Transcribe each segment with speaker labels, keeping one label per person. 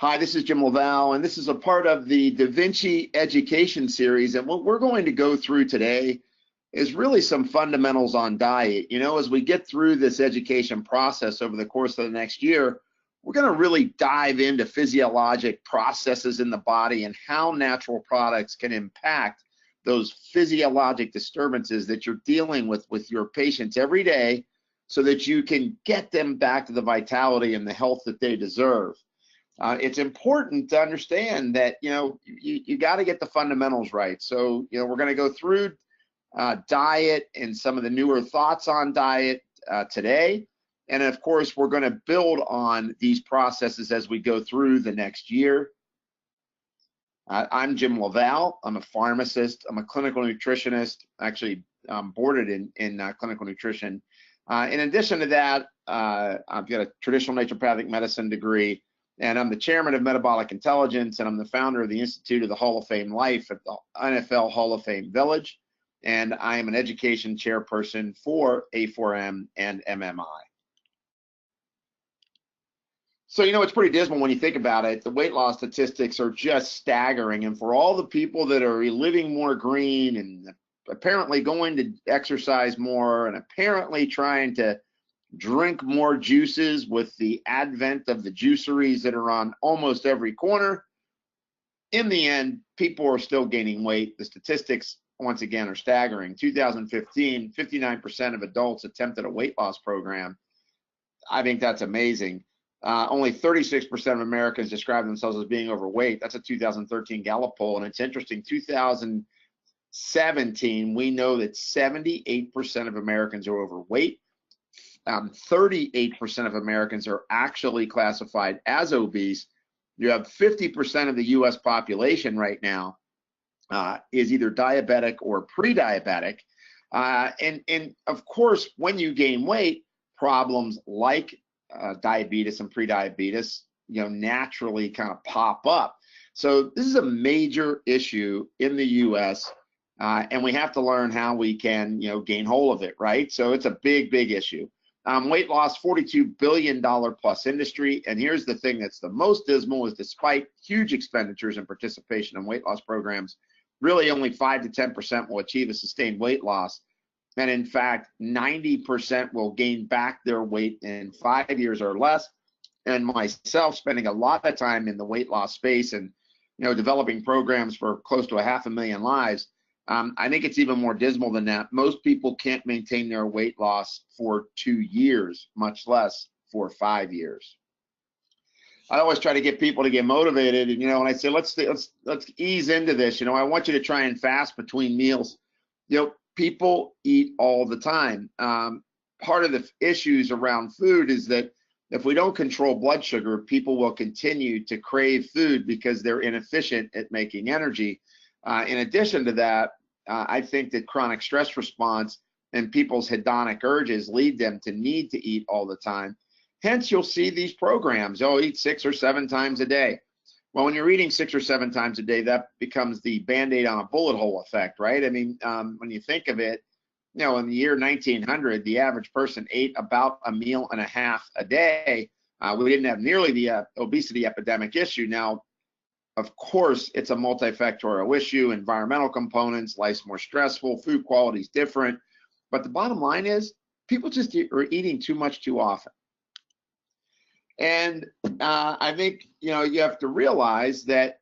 Speaker 1: Hi, this is Jim LaValle, and this is a part of the Da Vinci Education Series. And what we're going to go through today is really some fundamentals on diet. You know, as we get through this education process over the course of the next year, we're going to really dive into physiologic processes in the body and how natural products can impact those physiologic disturbances that you're dealing with your patients every day so that you can get them back to the vitality and the health that they deserve. It's important to understand that, you got to get the fundamentals right. So, we're going to go through diet and some of the newer thoughts on diet today. And of course, we're going to build on these processes as we go through the next year. I'm Jim LaValle. I'm a pharmacist. I'm a clinical nutritionist, actually boarded in clinical nutrition. In addition to that, I've got a traditional naturopathic medicine degree. And I'm the chairman of Metabolic Intelligence, and I'm the founder of the Institute of the Hall of Fame Life at the NFL Hall of Fame Village. And I am an education chairperson for A4M and MMI. So, it's pretty dismal when you think about it. The weight loss statistics are just staggering. And for all the people that are living more green and apparently going to exercise more and apparently trying to drink more juices with the advent of the juiceries that are on almost every corner, in the end, people are still gaining weight. The statistics, once again, are staggering. 2015, 59% of adults attempted a weight loss program. I think that's amazing. Only 36% of Americans describe themselves as being overweight. That's a 2013 Gallup poll, and it's interesting. 2017, we know that 78% of Americans are overweight. 38% of Americans are actually classified as obese. You have 50% of the U.S. population right now is either diabetic or pre-diabetic. And of course, when you gain weight, problems like diabetes and pre-diabetes, naturally kind of pop up. So this is a major issue in the U.S. And we have to learn how we can, gain hold of it, right? So it's a big, big issue. Weight loss, $42 billion plus industry. And here's the thing that's the most dismal is despite huge expenditures and participation in weight loss programs, really only 5 to 10% will achieve a sustained weight loss. And in fact, 90% will gain back their weight in 5 years or less. And myself spending a lot of time in the weight loss space and, developing programs for close to 500,000 lives. I think it's even more dismal than that. Most people can't maintain their weight loss for 2 years, much less for 5 years. I always try to get people to get motivated, and and I say let's ease into this. I want you to try and fast between meals. People eat all the time. Part of the issues around food is that if we don't control blood sugar, people will continue to crave food because they're inefficient at making energy. In addition to that, I think that chronic stress response and people's hedonic urges lead them to need to eat all the time. Hence, you'll see these programs, eat 6 or 7 times a day. Well, when you're eating 6 or 7 times a day, that becomes the Band-Aid on a bullet hole effect, right? I mean, when you think of it, in the year 1900, the average person ate about a meal and a half a day. We didn't have nearly the obesity epidemic issue. Now, of course, it's a multifactorial issue, environmental components, life's more stressful, food quality is different. But the bottom line is people just are eating too much too often. And I think, you have to realize that,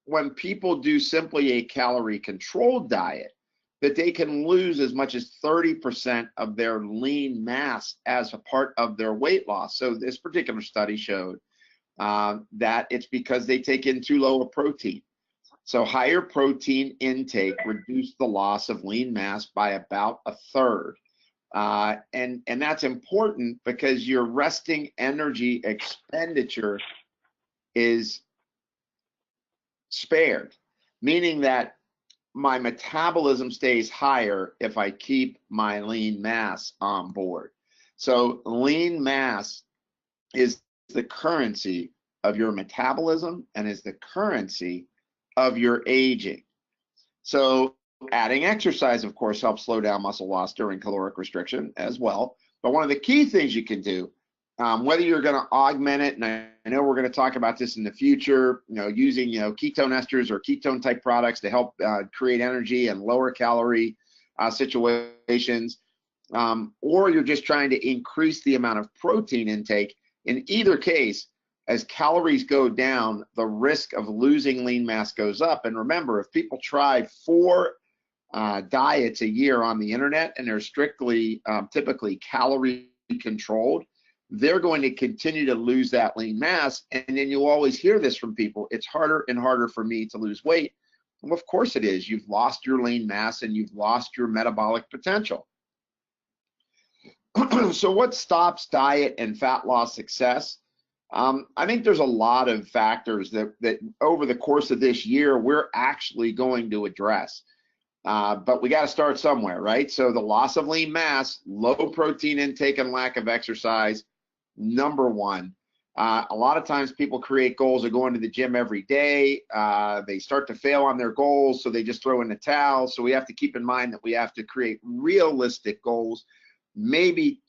Speaker 1: when people do simply a calorie controlled diet, that they can lose as much as 30% of their lean mass as a part of their weight loss. So this particular study showed that it's because they take in too low a protein. So higher protein intake reduced the loss of lean mass by about a third. And that's important because your resting energy expenditure is spared, meaning that my metabolism stays higher if I keep my lean mass on board. So lean mass is the currency of your metabolism and is the currency of your aging. So adding exercise, of course, helps slow down muscle loss during caloric restriction as well. But one of the key things you can do whether you're going to augment it, and I know we're going to talk about this in the future, using, ketone esters or ketone type products to help create energy and lower calorie situations, or you're just trying to increase the amount of protein intake. In either case, as calories go down, the risk of losing lean mass goes up. And remember, if people try 4 diets a year on the internet and they're strictly, typically calorie controlled, they're going to continue to lose that lean mass. And then you'll always hear this from people: it's harder and harder for me to lose weight. Well, of course it is. You've lost your lean mass and you've lost your metabolic potential. So what stops diet and fat loss success? I think there's a lot of factors that over the course of this year we're actually going to address. But we got to start somewhere, right? So the loss of lean mass, low protein intake, and lack of exercise, number one. A lot of times people create goals of going to the gym every day. They start to fail on their goals, so they just throw in the towel. So we have to keep in mind that we have to create realistic goals. Maybe,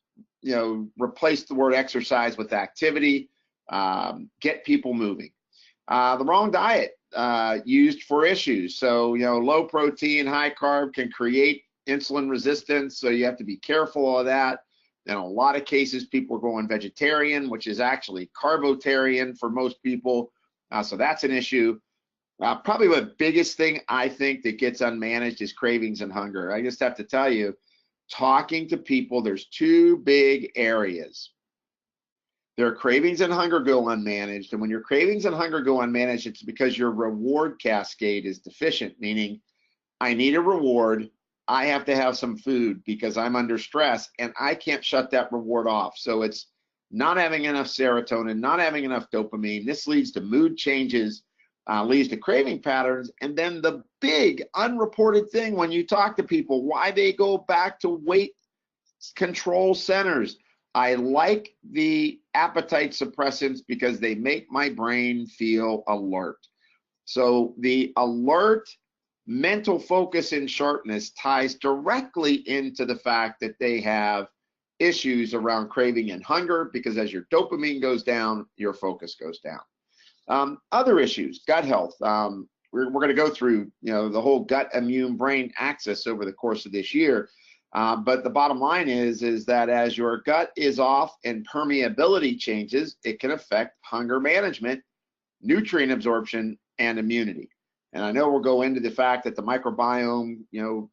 Speaker 1: replace the word exercise with activity, get people moving. The wrong diet used for issues. So, low protein, high carb can create insulin resistance. So you have to be careful of that. In a lot of cases, people are going vegetarian, which is actually carbotarian for most people. So that's an issue. Probably the biggest thing I think that gets unmanaged is cravings and hunger. I just have to tell you, talking to people, there's 2 big areas. Their cravings and hunger go unmanaged. And when your cravings and hunger go unmanaged, it's because your reward cascade is deficient, meaning I need a reward. I have to have some food because I'm under stress and I can't shut that reward off. So it's not having enough serotonin, not having enough dopamine. This leads to mood changes, leads to craving patterns. And then the big unreported thing when you talk to people, why they go back to weight control centers. I like the appetite suppressants because they make my brain feel alert. So the alert, mental focus, and sharpness ties directly into the fact that they have issues around craving and hunger, because as your dopamine goes down, your focus goes down. Other issues, gut health. We're going to go through the whole gut immune brain axis over the course of this year. But the bottom line is that as your gut is off and permeability changes, it can affect hunger management, nutrient absorption, and immunity. And I know we'll go into the fact that the microbiome,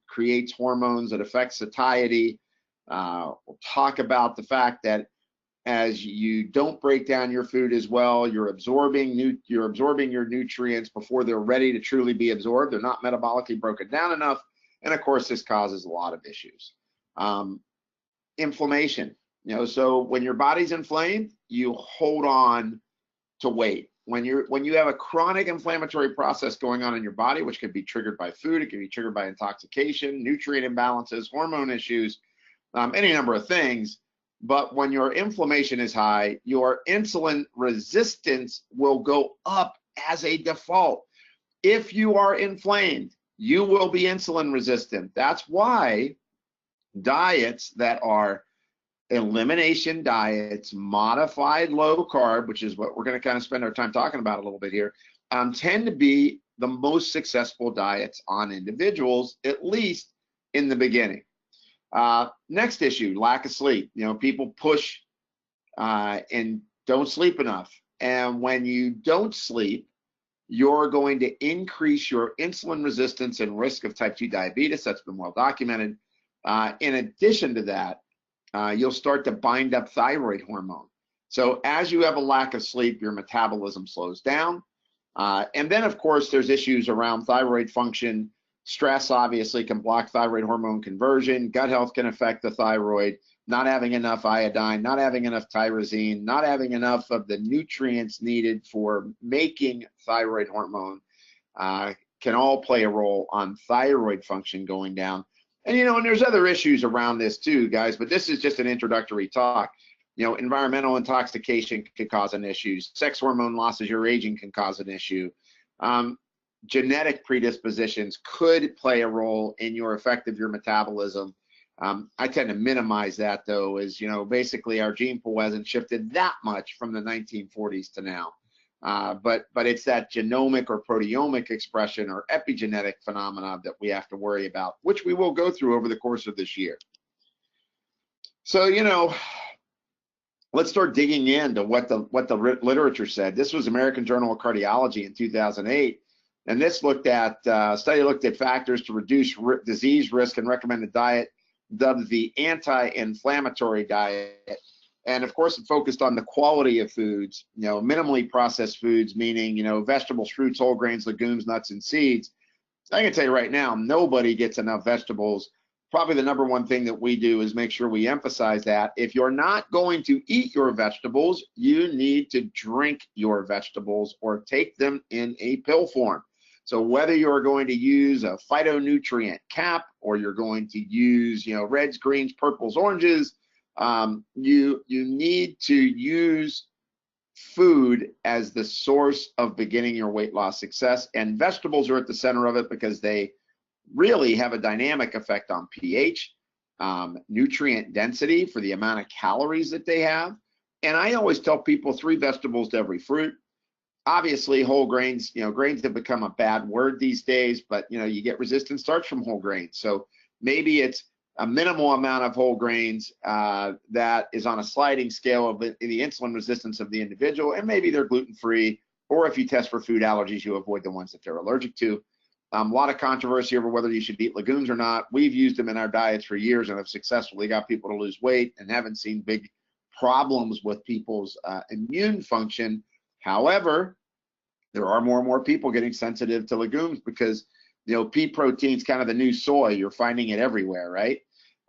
Speaker 1: creates hormones that affect satiety. We'll talk about the fact that as you don't break down your food as well, you're absorbing your nutrients before they're ready to truly be absorbed. They're not metabolically broken down enough. And of course, this causes a lot of issues. Inflammation, so when your body's inflamed, you hold on to weight. When you have a chronic inflammatory process going on in your body, which could be triggered by food, it can be triggered by intoxication, nutrient imbalances, hormone issues, any number of things. But when your inflammation is high, your insulin resistance will go up as a default. If you are inflamed, you will be insulin resistant. That's why diets that are elimination diets, modified low carb, which is what we're going to kind of spend our time talking about a little bit here, tend to be the most successful diets on individuals, at least in the beginning. Next issue, lack of sleep. People push and don't sleep enough. And when you don't sleep, you're going to increase your insulin resistance and risk of type 2 diabetes. That's been well documented. In addition to that, you'll start to bind up thyroid hormone. So as you have a lack of sleep, your metabolism slows down. And then, of course, there's issues around thyroid function. Stress obviously can block thyroid hormone conversion. Gut health can affect the thyroid. Not having enough iodine, not having enough tyrosine, not having enough of the nutrients needed for making thyroid hormone can all play a role on thyroid function going down. And, and there's other issues around this too, guys, but this is just an introductory talk. Environmental intoxication could cause an issue. Sex hormone loss as you're aging can cause an issue. Genetic predispositions could play a role in your effect of your metabolism. I tend to minimize that, though, as, you know, basically our gene pool hasn't shifted that much from the 1940s to now. But it's that genomic or proteomic expression or epigenetic phenomena that we have to worry about, which we will go through over the course of this year. So, you know, let's start digging into what the literature said. This was American Journal of Cardiology in 2008, and this study looked at factors to reduce disease risk and recommended diet, dubbed the anti-inflammatory diet. And of course, it focused on the quality of foods, you know, minimally processed foods, meaning, you know, vegetables, fruits, whole grains, legumes, nuts, and seeds. I can tell you right now, nobody gets enough vegetables. Probably the number one thing that we do is make sure we emphasize that if you're not going to eat your vegetables, you need to drink your vegetables or take them in a pill form. So whether you're going to use a phytonutrient cap or you're going to use, you know, reds, greens, purples, oranges, you need to use food as the source of beginning your weight loss success. And vegetables are at the center of it because they really have a dynamic effect on pH, nutrient density for the amount of calories that they have. And I always tell people 3 vegetables to every fruit. Obviously, whole grains, you know, grains have become a bad word these days, but, you know, you get resistant starch from whole grains. So maybe it's a minimal amount of whole grains that is on a sliding scale of the insulin resistance of the individual, and maybe they're gluten-free, or if you test for food allergies, you avoid the ones that they're allergic to. A lot of controversy over whether you should eat legumes or not. We've used them in our diets for years and have successfully got people to lose weight and haven't seen big problems with people's immune function. However, there are more and more people getting sensitive to legumes because, you know, pea protein is kind of the new soy. You're finding it everywhere, right?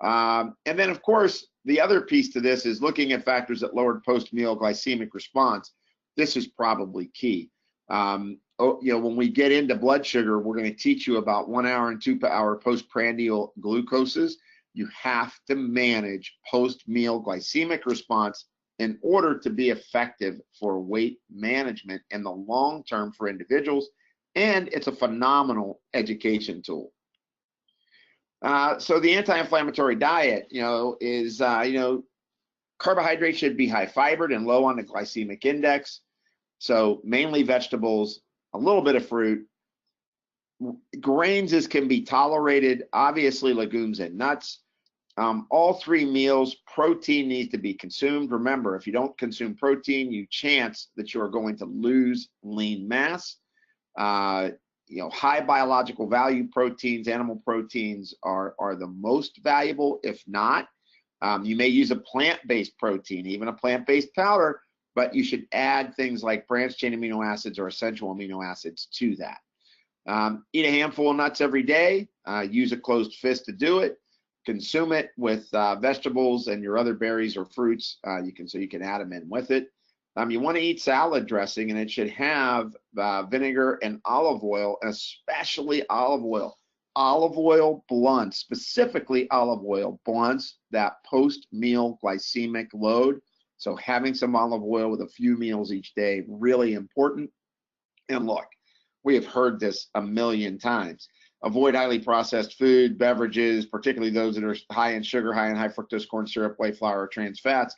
Speaker 1: And then, of course, the other piece to this is looking at factors that lowered post-meal glycemic response. This is probably key. You know, when we get into blood sugar, we're going to teach you about 1 hour and 2 hour postprandial glucoses. You have to manage post-meal glycemic response in order to be effective for weight management in the long term for individuals, and it's a phenomenal education tool. So the anti-inflammatory diet, you know, is, you know, carbohydrates should be high fibered and low on the glycemic index. So mainly vegetables, a little bit of fruit. Grains can be tolerated, obviously legumes and nuts. All 3 meals, protein needs to be consumed. Remember, if you don't consume protein, you chance that you are going to lose lean mass. You know, high biological value proteins, animal proteins are the most valuable. If not, you may use a plant-based protein, even a plant-based powder, but you should add things like branched-chain amino acids or essential amino acids to that. Eat a handful of nuts every day. Use a closed fist to do it. Consume it with vegetables and your other berries or fruits. So you can add them in with it. You want to eat salad dressing, and it should have vinegar and olive oil, especially olive oil. Olive oil blunts, specifically olive oil blunts that post-meal glycemic load. So having some olive oil with a few meals each day, really important. And look, we have heard this a million times. Avoid highly processed food, beverages, particularly those that are high in sugar, high in high fructose corn syrup, white flour, or trans fats.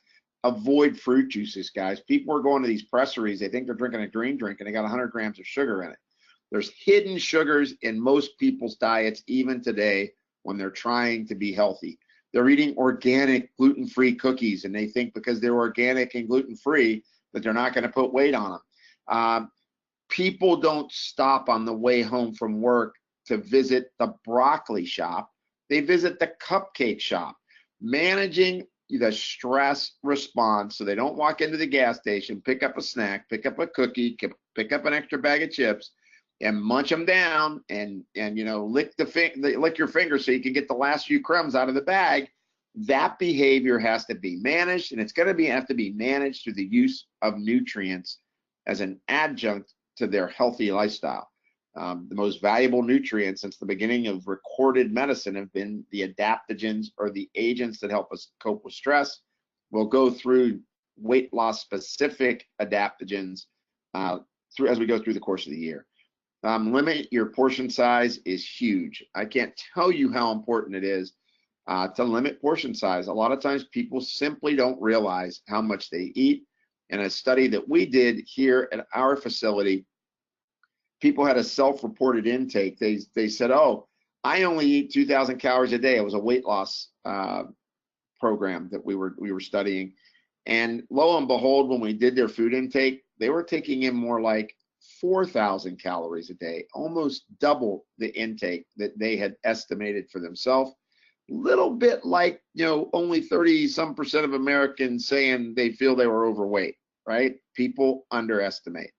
Speaker 1: Avoid fruit juices, guys. People are going to these presseries. They think they're drinking a green drink, and they got 100 grams of sugar in it. There's hidden sugars in most people's diets, even today, when they're trying to be healthy. They're eating organic, gluten-free cookies, and they think because they're organic and gluten-free that they're not going to put weight on them. People don't stop on the way home from work to visit the broccoli shop. They visit the cupcake shop. Managing the stress response so they don't walk into the gas station, pick up a snack, pick up a cookie, pick up an extra bag of chips, and munch them down, and you know, lick your finger so you can get the last few crumbs out of the bag. That behavior has to be managed, and it's going to have to be managed through the use of nutrients as an adjunct to their healthy lifestyle. The most valuable nutrients since the beginning of recorded medicine have been the adaptogens, or the agents that help us cope with stress. We'll go through weight loss specific adaptogens as we go through the course of the year. Limit your portion size is huge. I can't tell you how important it is. to limit portion size. A lot of times people simply don't realize how much they eat. In a study that we did here at our facility, people had a self-reported intake. They said, oh, I only eat 2,000 calories a day. It was a weight loss program that we were studying. And lo and behold, when we did their food intake, they were taking in more like 4,000 calories a day, almost double the intake that they had estimated for themselves. Little bit like, only 30-some% of Americans saying they feel they were overweight, right? People underestimate.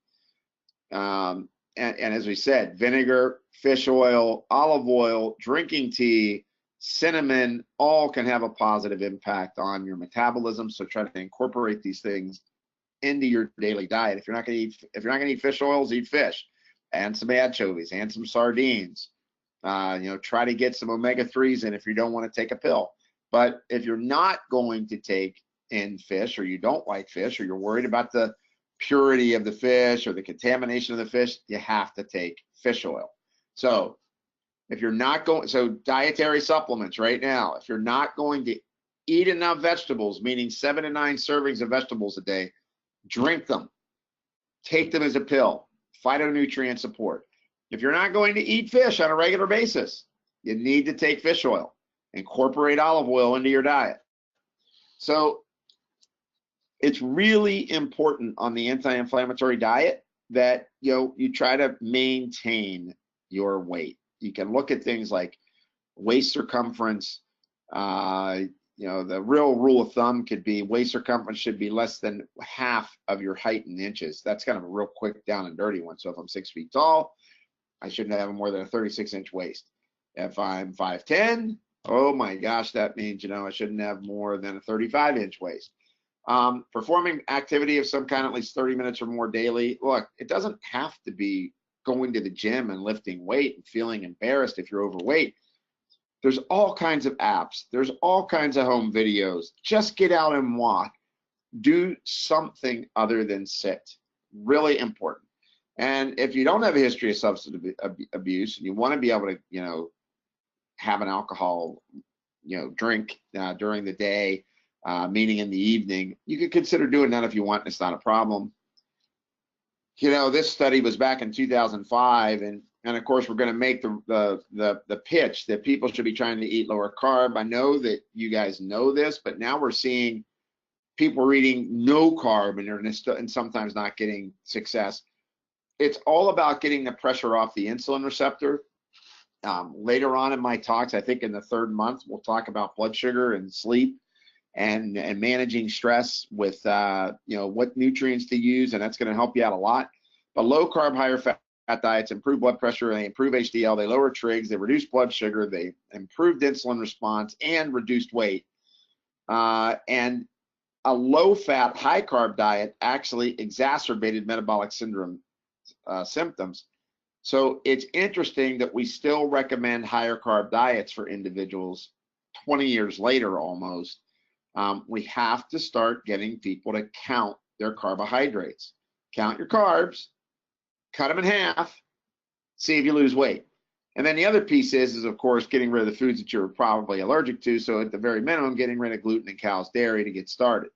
Speaker 1: And as we said, vinegar, fish oil, olive oil, drinking tea, cinnamon, all can have a positive impact on your metabolism. So try to incorporate these things into your daily diet. If you're not going to eat fish oils, eat fish, and some anchovies, and some sardines. Try to get some omega-3s in if you don't want to take a pill. But if you're not going to take in fish, or you don't like fish, or you're worried about the purity of the fish or the contamination of the fish, you have to take fish oil. So if you're not going, so dietary supplements right now, if you're not going to eat enough vegetables, meaning 7 to 9 servings of vegetables a day, drink them, take them as a pill, phytonutrient support. If you're not going to eat fish on a regular basis, you need to take fish oil, incorporate olive oil into your diet. So it's really important on the anti-inflammatory diet that you try to maintain your weight. You can look at things like waist circumference. The real rule of thumb could be waist circumference should be less than half of your height in inches. That's kind of a real quick down and dirty one. So if I'm 6 feet tall, I shouldn't have more than a 36-inch waist. If I'm 5'10", oh my gosh, that means, I shouldn't have more than a 35-inch waist. Performing activity of some kind at least 30 minutes or more daily. Look, it doesn't have to be going to the gym and lifting weight and feeling embarrassed if you're overweight. There's all kinds of apps. There's all kinds of home videos. Just get out and walk. Do something other than sit. Really important. And if you don't have a history of substance abuse and you want to be able to, have an alcohol, drink during the day, meaning in the evening, you could consider doing that if you want. It's not a problem. This study was back in 2005, and of course we're going to make the pitch that people should be trying to eat lower carb. I know that you guys know this, but now we're seeing people eating no carb and sometimes not getting success. It's all about getting the pressure off the insulin receptor. Later on in my talks, I think in the 3rd month, we'll talk about blood sugar and sleep and managing stress with, what nutrients to use, and that's going to help you out a lot. But low carb, higher fat diets improve blood pressure, they improve HDL, they lower trigs, they reduce blood sugar, they improved insulin response and reduced weight. And a low fat, high carb diet actually exacerbated metabolic syndrome symptoms. So it's interesting that we still recommend higher carb diets for individuals 20 years later almost. We have to start getting people to count their carbohydrates. Count your carbs, cut them in half, see if you lose weight. And then the other piece is of course, getting rid of the foods that you're probably allergic to. So at the very minimum, getting rid of gluten and cow's dairy to get started.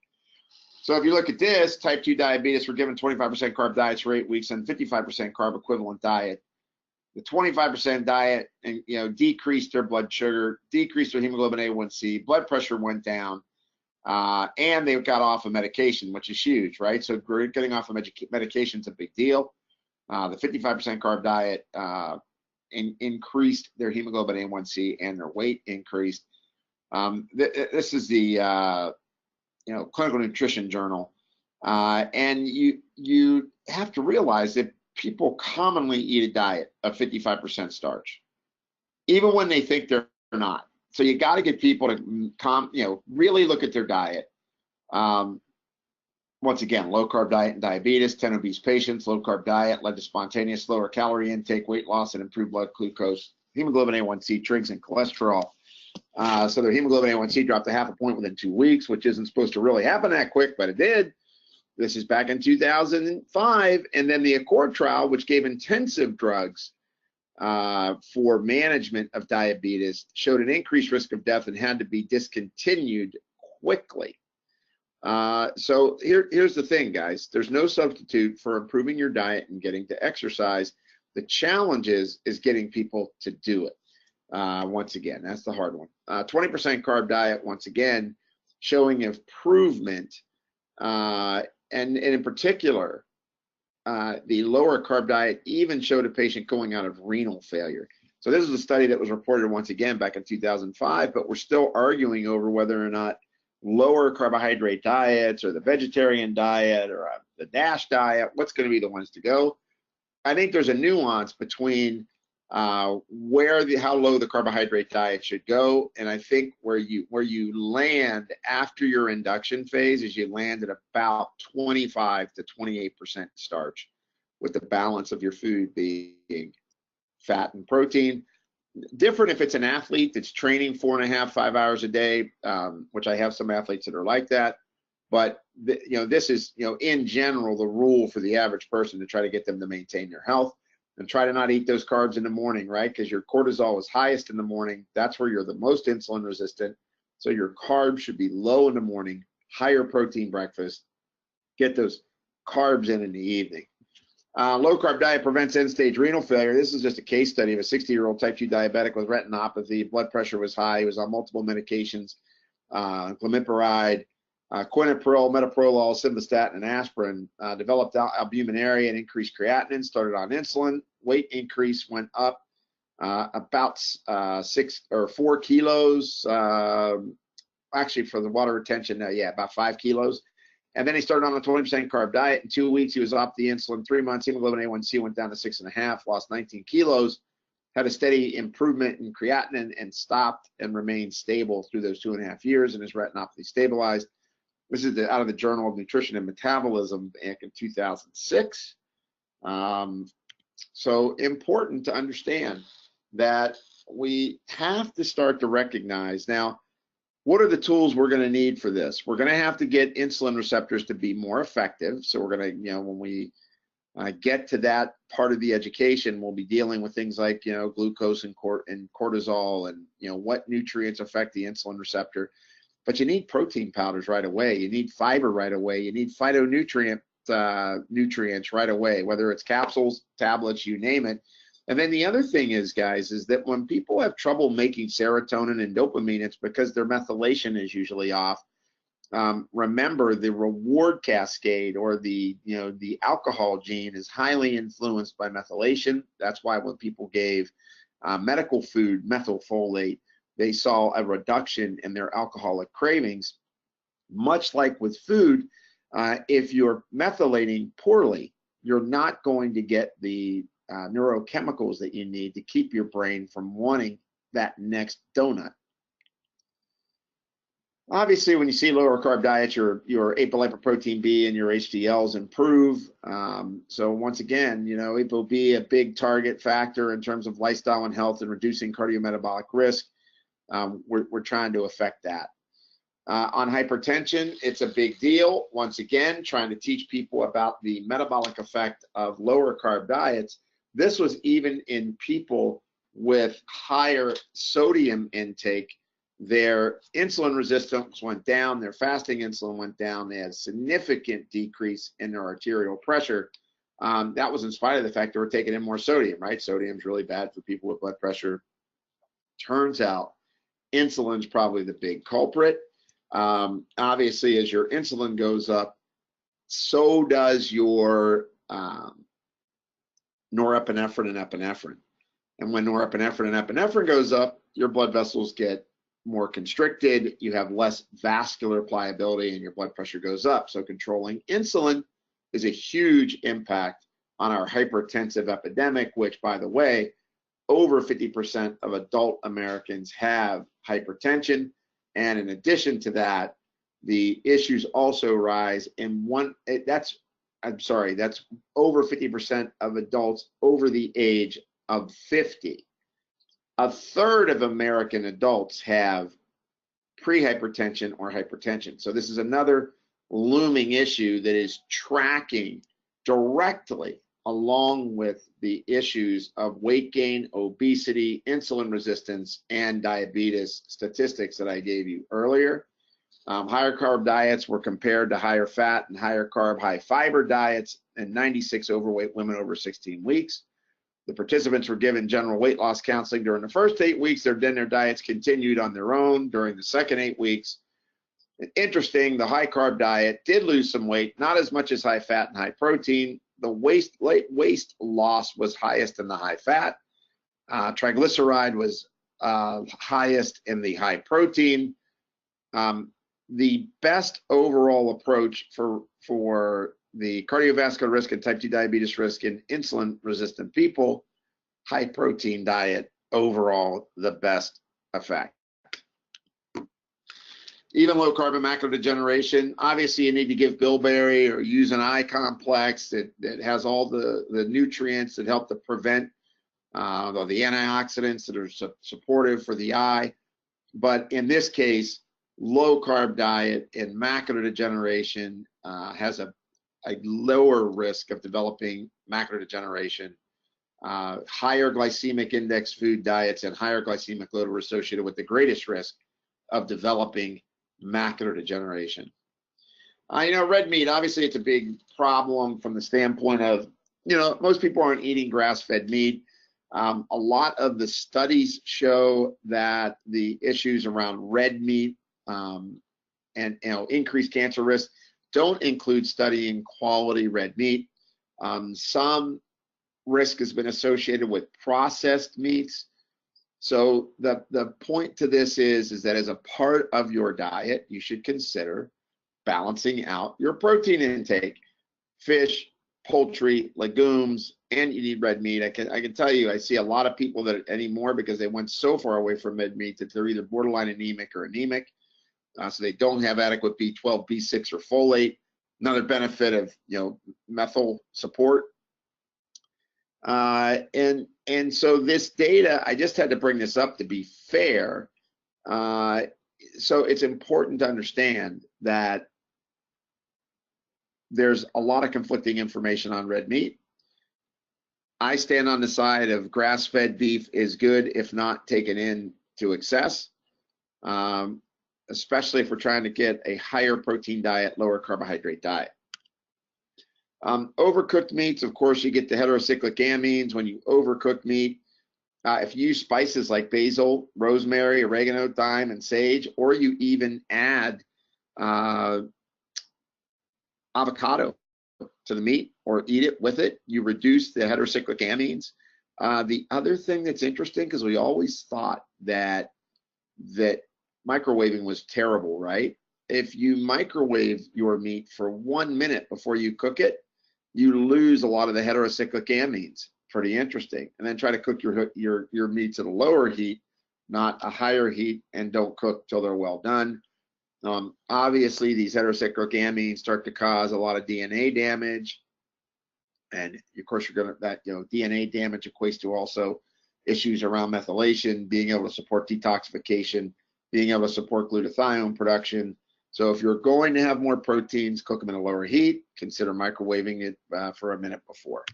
Speaker 1: So if you look at this, type 2 diabetes, we're given 25% carb diets for 8 weeks and 55% carb equivalent diet. The 25% diet, decreased their blood sugar, decreased their hemoglobin A1C, blood pressure went down, and they got off of medication, which is huge, right? So getting off of medication is a big deal. The 55% carb diet increased their hemoglobin A1C and their weight increased. This is the Clinical Nutrition Journal, and you have to realize that people commonly eat a diet of 55% starch, even when they think they're not. So you got to get people to really look at their diet. Once again, low carb diet and diabetes, 10 obese patients, low carb diet led to spontaneous lower calorie intake, weight loss, and improved blood glucose, hemoglobin A1C, trigs, and cholesterol. So their hemoglobin A1C dropped a half a point within 2 weeks, which isn't supposed to really happen that quick, but it did. This is back in 2005. And then the Accord trial, which gave intensive drugs, for management of diabetes showed an increased risk of death and had to be discontinued quickly. So here's the thing, guys. There's no substitute for improving your diet and getting to exercise. The challenge is getting people to do it. Once again, that's the hard one. 20% carb diet, once again, showing improvement. And in particular, the lower carb diet even showed a patient going out of renal failure. So this is a study that was reported once again back in 2005, but we're still arguing over whether or not lower carbohydrate diets or the vegetarian diet or the DASH diet, what's going to be the ones to go. I think there's a nuance between how low the carbohydrate diet should go, and I think where you land after your induction phase is you land at about 25 to 28% starch, with the balance of your food being fat and protein. Different if it's an athlete that's training 4.5, 5 hours a day, which I have some athletes that are like that. But this is in general the rule for the average person to try to get them to maintain their health. And try to not eat those carbs in the morning, right? Because your cortisol is highest in the morning. That's where you're the most insulin resistant. So your carbs should be low in the morning, higher protein breakfast. Get those carbs in the evening. Low carb diet prevents end-stage renal failure. This is just a case study of a 60-year-old type 2 diabetic with retinopathy. Blood pressure was high. He was on multiple medications, glimepiride, quinapril, metoprolol, simvastatin, and aspirin. Developed albuminuria and increased creatinine. Started on insulin. Weight increase went up about 6 or 4 kilos. Actually, for the water retention, about 5 kilos. And then he started on a 20% carb diet. In 2 weeks, he was off the insulin. 3 months, hemoglobin A1C went down to 6.5. Lost 19 kilos. Had a steady improvement in creatinine and stopped and remained stable through those 2.5 years, and his retinopathy stabilized. This is out of the Journal of Nutrition and Metabolism back in 2006. So important to understand that we have to start to recognize now, what are the tools we're going to need for this? We're going to have to get insulin receptors to be more effective. So we're going to, when we get to that part of the education, we'll be dealing with things like, glucose and cortisol and, what nutrients affect the insulin receptor. But you need protein powders right away. You need fiber right away. You need phytonutrient nutrients right away, whether it's capsules, tablets, you name it. And then the other thing is, guys, is that when people have trouble making serotonin and dopamine, it's because their methylation is usually off. Remember, the reward cascade or the alcohol gene is highly influenced by methylation. That's why when people gave medical food methylfolate, they saw a reduction in their alcoholic cravings. Much like with food, if you're methylating poorly, you're not going to get the neurochemicals that you need to keep your brain from wanting that next donut. Obviously, when you see lower carb diets, your apolipoprotein B and your HDLs improve. So once again, ApoB, a big target factor in terms of lifestyle and health and reducing cardiometabolic risk. We're trying to affect that. On hypertension, it's a big deal. Once again, trying to teach people about the metabolic effect of lower carb diets. This was even in people with higher sodium intake. Their insulin resistance went down, their fasting insulin went down, they had significant decrease in their arterial pressure. That was in spite of the fact they were taking in more sodium, right? Sodium's really bad for people with blood pressure. Turns out insulin's probably the big culprit. Obviously, as your insulin goes up, so does your norepinephrine and epinephrine. And when norepinephrine and epinephrine goes up, your blood vessels get more constricted, you have less vascular pliability, and your blood pressure goes up. So controlling insulin is a huge impact on our hypertensive epidemic, which, by the way, over 50% of adult Americans have hypertension. And in addition to that, the issues also rise that's over 50% of adults over the age of 50. A third of American adults have prehypertension or hypertension. So this is another looming issue that is tracking directly along with the issues of weight gain, obesity, insulin resistance, and diabetes statistics that I gave you earlier. Higher carb diets were compared to higher fat and higher carb, high fiber diets in 96 overweight women over 16 weeks. The participants were given general weight loss counseling during the first 8 weeks. Then their diets continued on their own during the second 8 weeks. Interesting, the high carb diet did lose some weight, not as much as high fat and high protein. The waist loss was highest in the high fat. Triglyceride was highest in the high protein. The best overall approach for the cardiovascular risk and type 2 diabetes risk in insulin resistant people, high protein diet, overall the best effect. Even low carb and macular degeneration, obviously you need to give bilberry or use an eye complex that has all the nutrients that help to prevent the antioxidants that are supportive for the eye. But in this case, low carb diet in macular degeneration has a lower risk of developing macular degeneration. Higher glycemic index food diets and higher glycemic load are associated with the greatest risk of developing macular degeneration. Red meat, obviously it's a big problem from the standpoint of, most people aren't eating grass-fed meat. A lot of the studies show that the issues around red meat and increased cancer risk don't include studying quality red meat. Some risk has been associated with processed meats. So the point to this is that as a part of your diet, you should consider balancing out your protein intake: fish, poultry, legumes, and you need red meat. I can tell you, I see a lot of people that anymore, because they went so far away from red meat, that they're either borderline anemic or anemic. So they don't have adequate B12, B6, or folate. Another benefit of methyl support. And so this data, I just had to bring this up to be fair. So it's important to understand that there's a lot of conflicting information on red meat. I stand on the side of grass-fed beef is good, if not taken into excess, especially if we're trying to get a higher protein diet, lower carbohydrate diet. Overcooked meats, of course, you get the heterocyclic amines when you overcook meat. If you use spices like basil, rosemary, oregano, thyme, and sage, or you even add avocado to the meat or eat it with it, you reduce the heterocyclic amines. The other thing that's interesting, because we always thought that microwaving was terrible, right? If you microwave your meat for 1 minute before you cook it, you lose a lot of the heterocyclic amines. Pretty interesting. And then try to cook your meats at a lower heat, not a higher heat, and don't cook till they're well done. Obviously, these heterocyclic amines start to cause a lot of DNA damage, and of course, DNA damage equates to also issues around methylation, being able to support detoxification, being able to support glutathione production. So if you're going to have more proteins, cook them in a lower heat. Consider microwaving it for a minute before.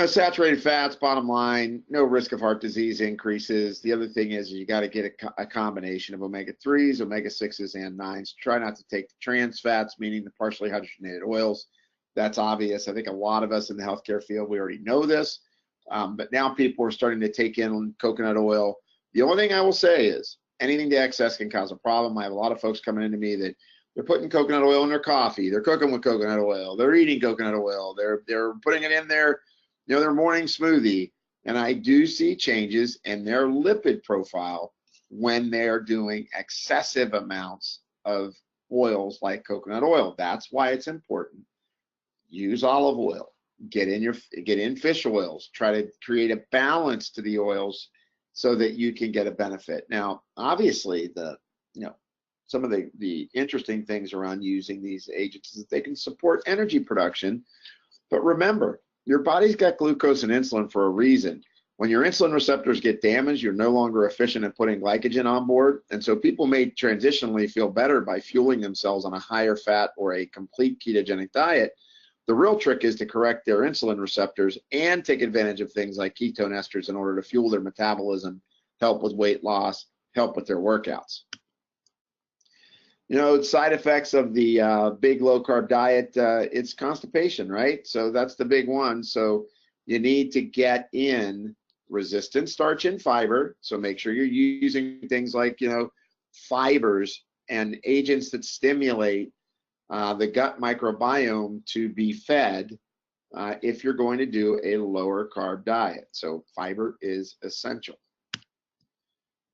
Speaker 1: Saturated fats, bottom line, no risk of heart disease increases. The other thing is you got to get a combination of omega-3s, omega-6s, and 9s. Try not to take the trans fats, meaning the partially hydrogenated oils. That's obvious. I think a lot of us in the healthcare field, we already know this. But now people are starting to take in coconut oil. The only thing I will say is anything to excess can cause a problem. I have a lot of folks coming into me that they're putting coconut oil in their coffee. They're cooking with coconut oil. They're eating coconut oil. They're putting it in their morning smoothie. And I do see changes in their lipid profile when they're doing excessive amounts of oils like coconut oil. That's why it's important. Use olive oil. Get in fish oils. Try to create a balance to the oils so that you can get a benefit. Now, obviously, some of the interesting things around using these agents is that they can support energy production. But remember, your body's got glucose and insulin for a reason. When your insulin receptors get damaged, you're no longer efficient at putting glycogen on board. And so people may transitionally feel better by fueling themselves on a higher fat or a complete ketogenic diet. The real trick is to correct their insulin receptors and take advantage of things like ketone esters in order to fuel their metabolism, help with weight loss, help with their workouts. You know, side effects of the big low carb diet, it's constipation, right? So that's the big one. So you need to get in resistant starch and fiber. So make sure you're using things like, you know, fibers and agents that stimulate the gut microbiome to be fed if you're going to do a lower carb diet. So fiber is essential.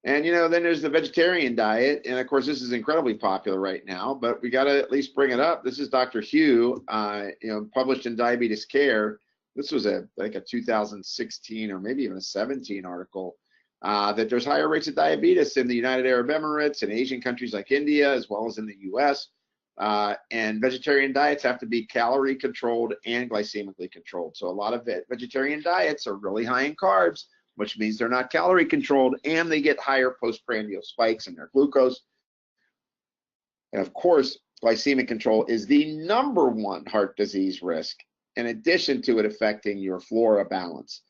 Speaker 1: And, you know, then there's the vegetarian diet. And of course, this is incredibly popular right now, but we got to at least bring it up. This is Dr. Hugh, you know, published in Diabetes Care. This was like a 2016 or maybe even a 17 article that there's higher rates of diabetes in the United Arab Emirates and Asian countries like India, as well as in the US. And vegetarian diets have to be calorie controlled and glycemically controlled. So a lot of vegetarian diets are really high in carbs, which means they're not calorie controlled, and they get higher postprandial spikes in their glucose. And of course, glycemic control is the #1 heart disease risk, in addition to it affecting your flora balance.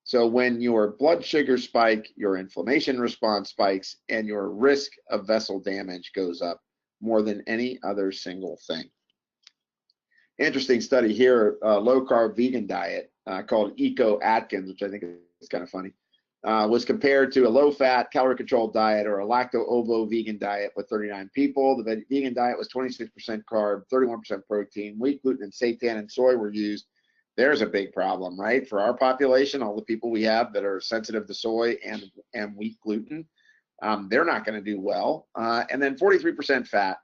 Speaker 1: So when your blood sugar spike, your inflammation response spikes, and your risk of vessel damage goes up more than any other single thing. Interesting study here, low carb vegan diet called Eco Atkins, which I think is kind of funny, was compared to a low fat, calorie controlled diet or a lacto-ovo vegan diet with 39 people. The vegan diet was 26% carb, 31% protein, wheat, gluten, and seitan and soy were used. There's a big problem, right? For our population, all the people we have that are sensitive to soy and wheat gluten, they're not going to do well. And then 43% fat.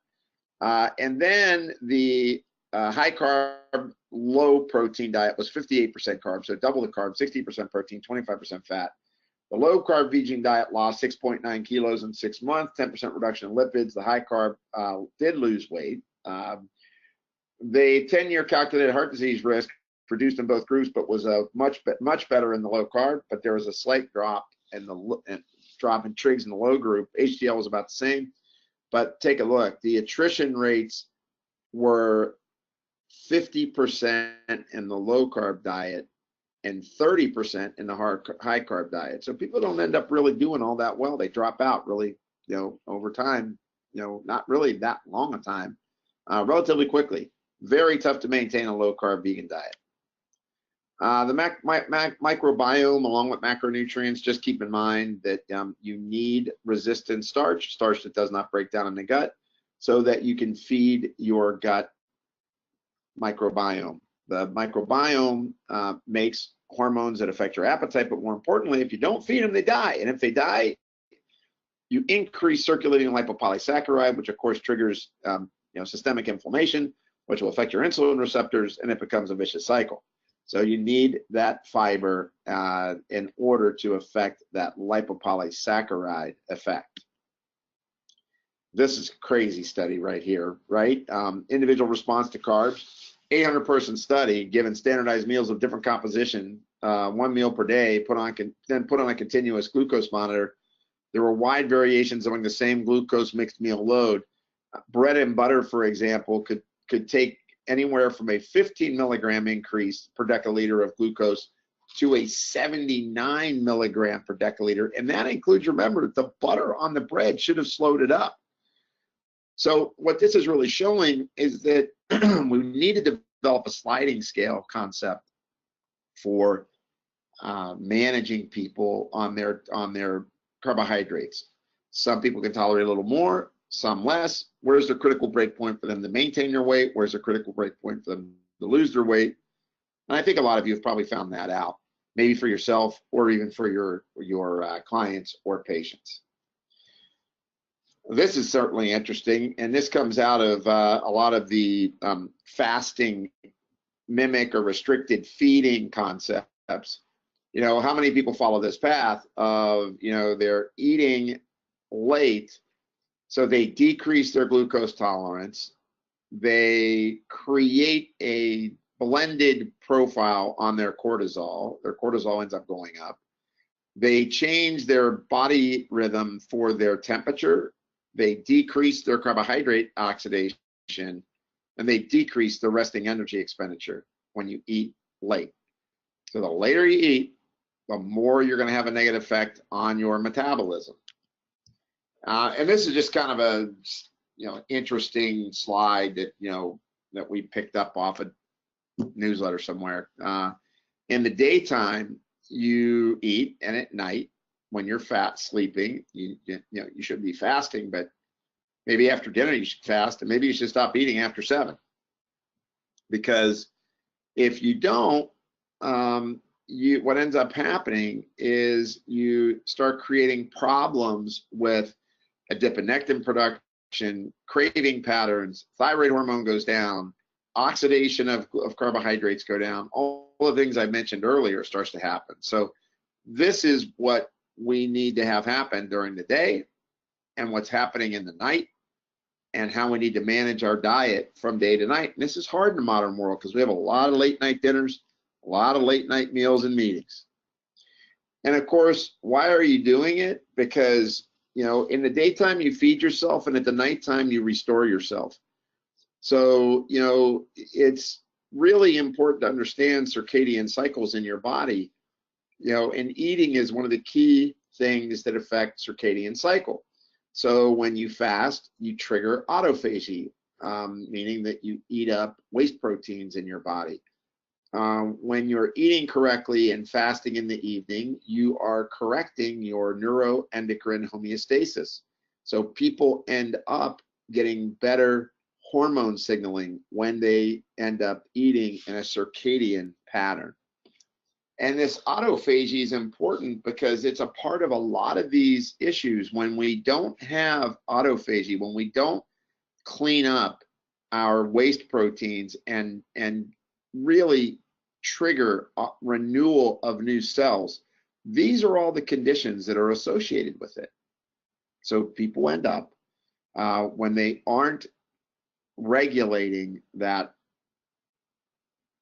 Speaker 1: And then the high carb, low protein diet was 58% carb, so double the carb, 60% protein, 25% fat. The low carb vegan diet lost 6.9 kilos in 6 months, 10% reduction in lipids. The high carb did lose weight. The 10-year calculated heart disease risk reduced in both groups, but was much better in the low carb. But there was a slight drop in drop in trigs in the low group. HDL was about the same. But take a look. The attrition rates were 50% in the low carb diet and 30% in the high carb diet. So people don't end up really doing all that well. They drop out really, you know, over time, you know, not really that long a time, relatively quickly. Very tough to maintain a low carb vegan diet. The microbiome, along with macronutrients, just keep in mind that you need resistant starch that does not break down in the gut, so that you can feed your gut microbiome. The microbiome makes hormones that affect your appetite, but more importantly, if you don't feed them, they die. And if they die, you increase circulating lipopolysaccharide, which of course triggers you know, systemic inflammation, which will affect your insulin receptors, and it becomes a vicious cycle. So you need that fiber in order to affect that lipopolysaccharide effect. This is a crazy study right here, right? Individual response to carbs. 800-person study, given standardized meals of different composition, 1 meal per day, then put on a continuous glucose monitor. There were wide variations among the same glucose mixed meal load. Bread and butter, for example, could take anywhere from a 15 milligram increase per deciliter of glucose to a 79 milligram per deciliter. And that includes, remember, the butter on the bread should have slowed it up. So what this is really showing is that we need to develop a sliding scale concept for managing people on their carbohydrates. Some people can tolerate a little more, some less. Where's the critical break point for them to maintain their weight? Where's the critical break point for them to lose their weight? And I think a lot of you have probably found that out, maybe for yourself or even for your clients or patients. This is certainly interesting, and this comes out of a lot of the fasting mimic or restricted feeding concepts. You know, how many people follow this path of, you know, they're eating late, so they decrease their glucose tolerance, they create a blended profile on their cortisol ends up going up, they change their body rhythm for their temperature, they decrease their carbohydrate oxidation, and they decrease the resting energy expenditure when you eat late. So the later you eat, the more you're going to have a negative effect on your metabolism. And this is just kind of a interesting slide that that we picked up off a newsletter somewhere. In the daytime you eat, and at night when you're fat sleeping, you should be fasting, but maybe after dinner you should fast, and maybe you should stop eating after 7, because if you don't, what ends up happening is you start creating problems with adiponectin production, craving patterns, thyroid hormone goes down, oxidation of carbohydrates go down, all the things I mentioned earlier starts to happen. So this is what we need to have happen during the day, and what's happening in the night, and how we need to manage our diet from day to night. And this is hard in the modern world because we have a lot of late night dinners, a lot of late night meals and meetings. And of course, why are you doing it? Because in the daytime you feed yourself, and at the nighttime you restore yourself. So it's really important to understand circadian cycles in your body. And eating is one of the key things that affect circadian cycle. So when you fast, you trigger autophagy, meaning that you eat up waste proteins in your body. When you're eating correctly and fasting in the evening, you are correcting your neuroendocrine homeostasis. So people end up getting better hormone signaling when they end up eating in a circadian pattern. And this autophagy is important because it's a part of a lot of these issues. When we don't have autophagy, when we don't clean up our waste proteins and really trigger renewal of new cells, these are all the conditions that are associated with it. So people end up, when they aren't regulating that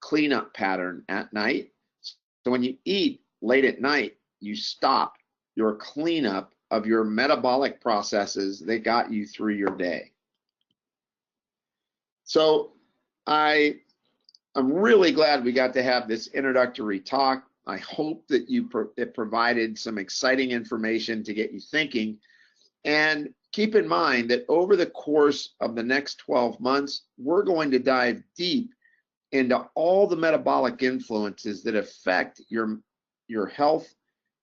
Speaker 1: cleanup pattern at night. So when you eat late at night, you stop your cleanup of your metabolic processes that got you through your day. So I'm really glad we got to have this introductory talk. I hope that it provided some exciting information to get you thinking. And keep in mind that over the course of the next 12 months, we're going to dive deep into all the metabolic influences that affect your health,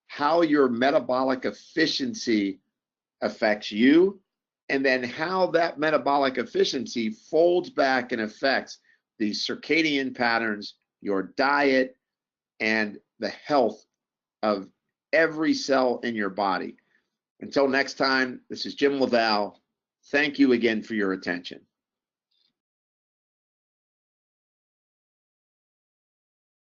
Speaker 1: how your metabolic efficiency affects you, and then how that metabolic efficiency folds back and affects the circadian patterns, your diet, and the health of every cell in your body. Until next time, this is Jim LaValle. Thank you again for your attention.